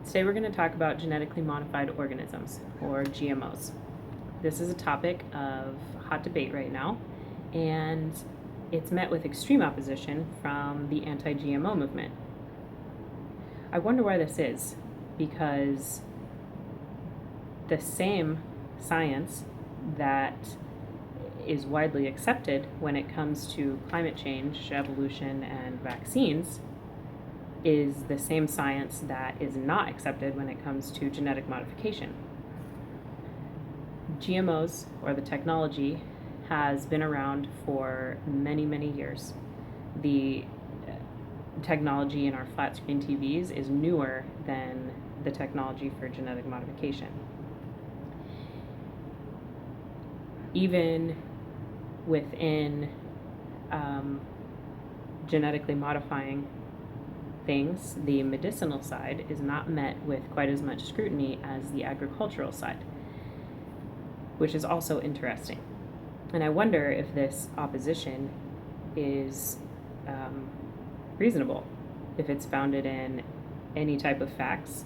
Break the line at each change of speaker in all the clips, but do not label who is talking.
Today we're going to talk about genetically modified organisms, or GMOs. This is a topic of hot debate right now, and it's met with extreme opposition from the anti-GMO movement. I wonder why this is, because the same science that is widely accepted when it comes to climate change, evolution, and vaccines is the same science that is not accepted when it comes to genetic modification. GMOs, or the technology, has been around for many, many years. The technology in our flat screen TVs is newer than the technology for genetic modification. Even within genetically modifying things, the medicinal side is not met with quite as much scrutiny as the agricultural side, which is also interesting. And I wonder if this opposition is reasonable, if it's founded in any type of facts,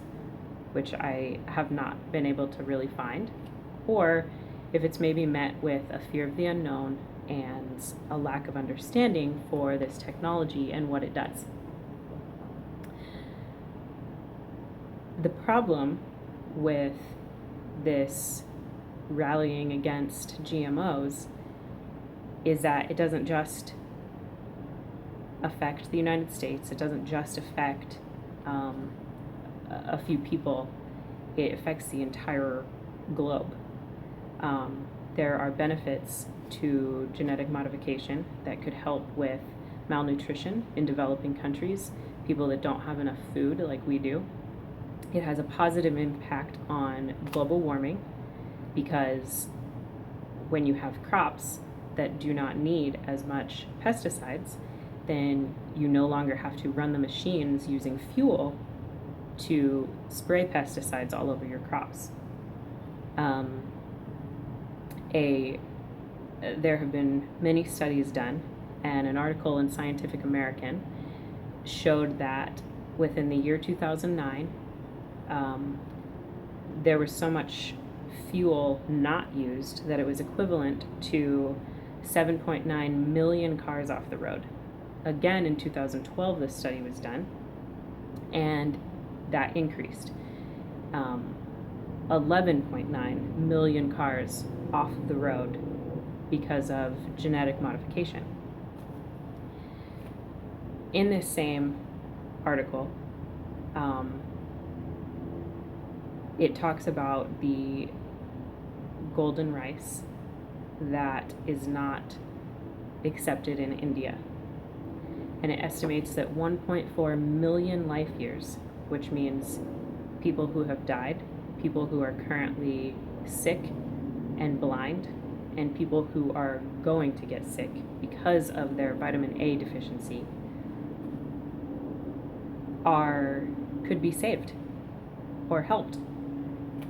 which I have not been able to really find, or if it's maybe met with a fear of the unknown and a lack of understanding for this technology and what it does. The problem with this rallying against GMOs is that it doesn't just affect the United States, it doesn't just affect a few people, it affects the entire globe. There are benefits to genetic modification that could help with malnutrition in developing countries, people that don't have enough food like we do. It has a positive impact on global warming because when you have crops that do not need as much pesticides, then you no longer have to run the machines using fuel to spray pesticides all over your crops. There have been many studies done, and an article in Scientific American showed that within the year 2009, there was so much fuel not used that it was equivalent to 7.9 million cars off the road. Again, in 2012, this study was done, and that increased. 11.9 million cars off the road because of genetic modification. In this same article, it talks about the golden rice that is not accepted in India. And it estimates that 1.4 million life years, which means people who have died, people who are currently sick and blind, and people who are going to get sick because of their vitamin A deficiency, could be saved or helped.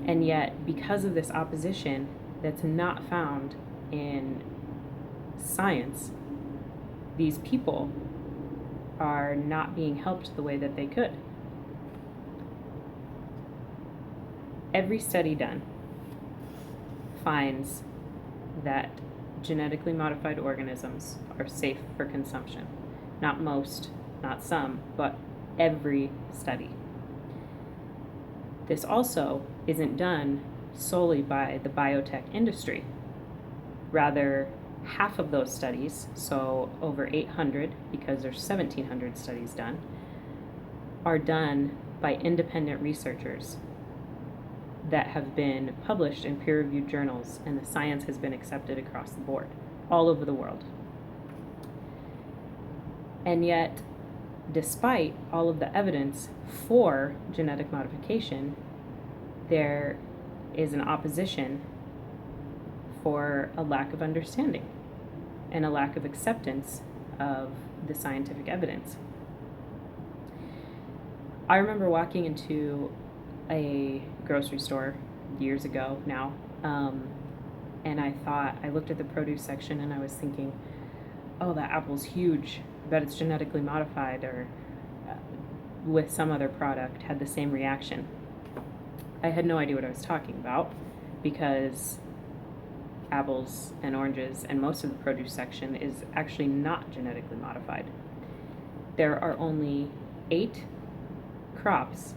And yet, because of this opposition that's not found in science, these people are not being helped the way that they could. Every study done finds that genetically modified organisms are safe for consumption. Not most, not some, but every study. This also isn't done solely by the biotech industry. Rather, half of those studies, so over 800, because there's 1,700 studies done, are done by independent researchers that have been published in peer-reviewed journals, and the science has been accepted across the board, all over the world. And yet, despite all of the evidence for genetic modification, there is an opposition for a lack of understanding and a lack of acceptance of the scientific evidence. I remember walking into a grocery store years ago now, and I looked at the produce section and I was thinking, oh, that apple's huge, I bet it's genetically modified, or with some other product had the same reaction. I had no idea what I was talking about because apples and oranges and most of the produce section is actually not genetically modified. There are only 8 crops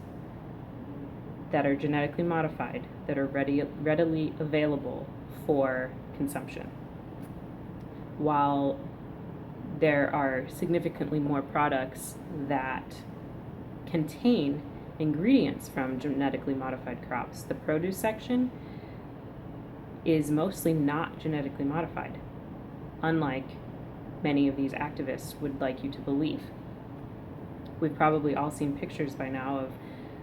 that are genetically modified that are readily available for consumption, while there are significantly more products that contain ingredients from genetically modified crops. The produce section is mostly not genetically modified, unlike many of these activists would like you to believe. We've probably all seen pictures by now of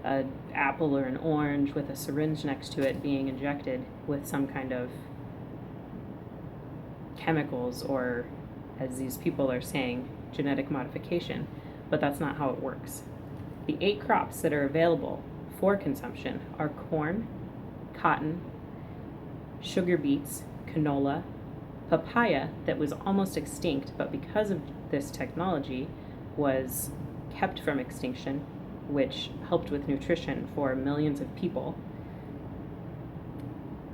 an apple or an orange with a syringe next to it being injected with some kind of chemicals, or, as these people are saying, genetic modification, but that's not how it works. The 8 crops that are available for consumption are corn, cotton, sugar beets, canola, papaya that was almost extinct, but because of this technology was kept from extinction, which helped with nutrition for millions of people,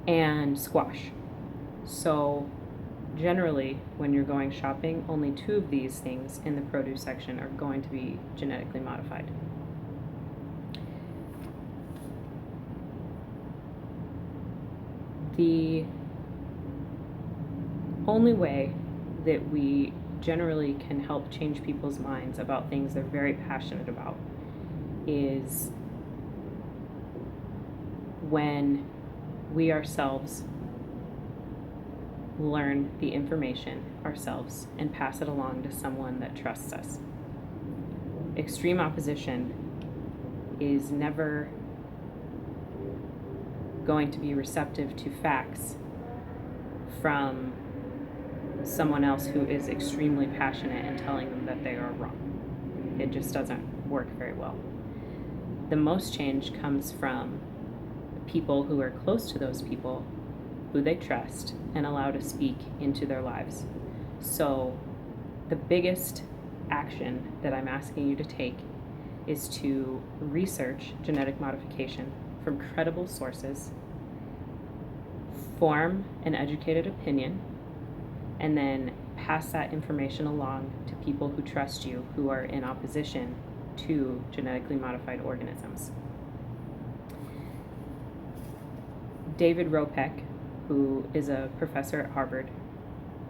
and squash. So generally, when you're going shopping, only 2 of these things in the produce section are going to be genetically modified. The only way that we generally can help change people's minds about things they're very passionate about is when we ourselves learn the information ourselves and pass it along to someone that trusts us. Extreme opposition is never going to be receptive to facts from someone else who is extremely passionate and telling them that they are wrong. It just doesn't work very well. The most change comes from people who are close to those people who they trust and allow to speak into their lives. So the biggest action that I'm asking you to take is to research genetic modification from credible sources, form an educated opinion, and then pass that information along to people who trust you, who are in opposition to genetically modified organisms. David Ropek, who is a professor at Harvard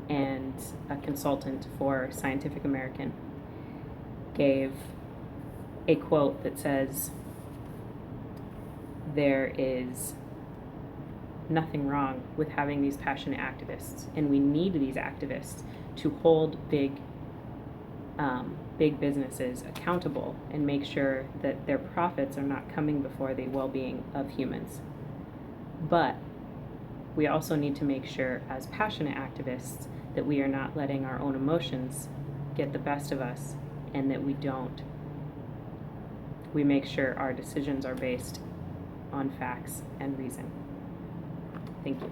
and a consultant for Scientific American, gave a quote that says, "There is nothing wrong with having these passionate activists, and we need these activists to hold big businesses accountable and make sure that their profits are not coming before the well-being of humans. But we also need to make sure, as passionate activists, that we are not letting our own emotions get the best of us, and that we make sure our decisions are based on facts and reason." Thank you.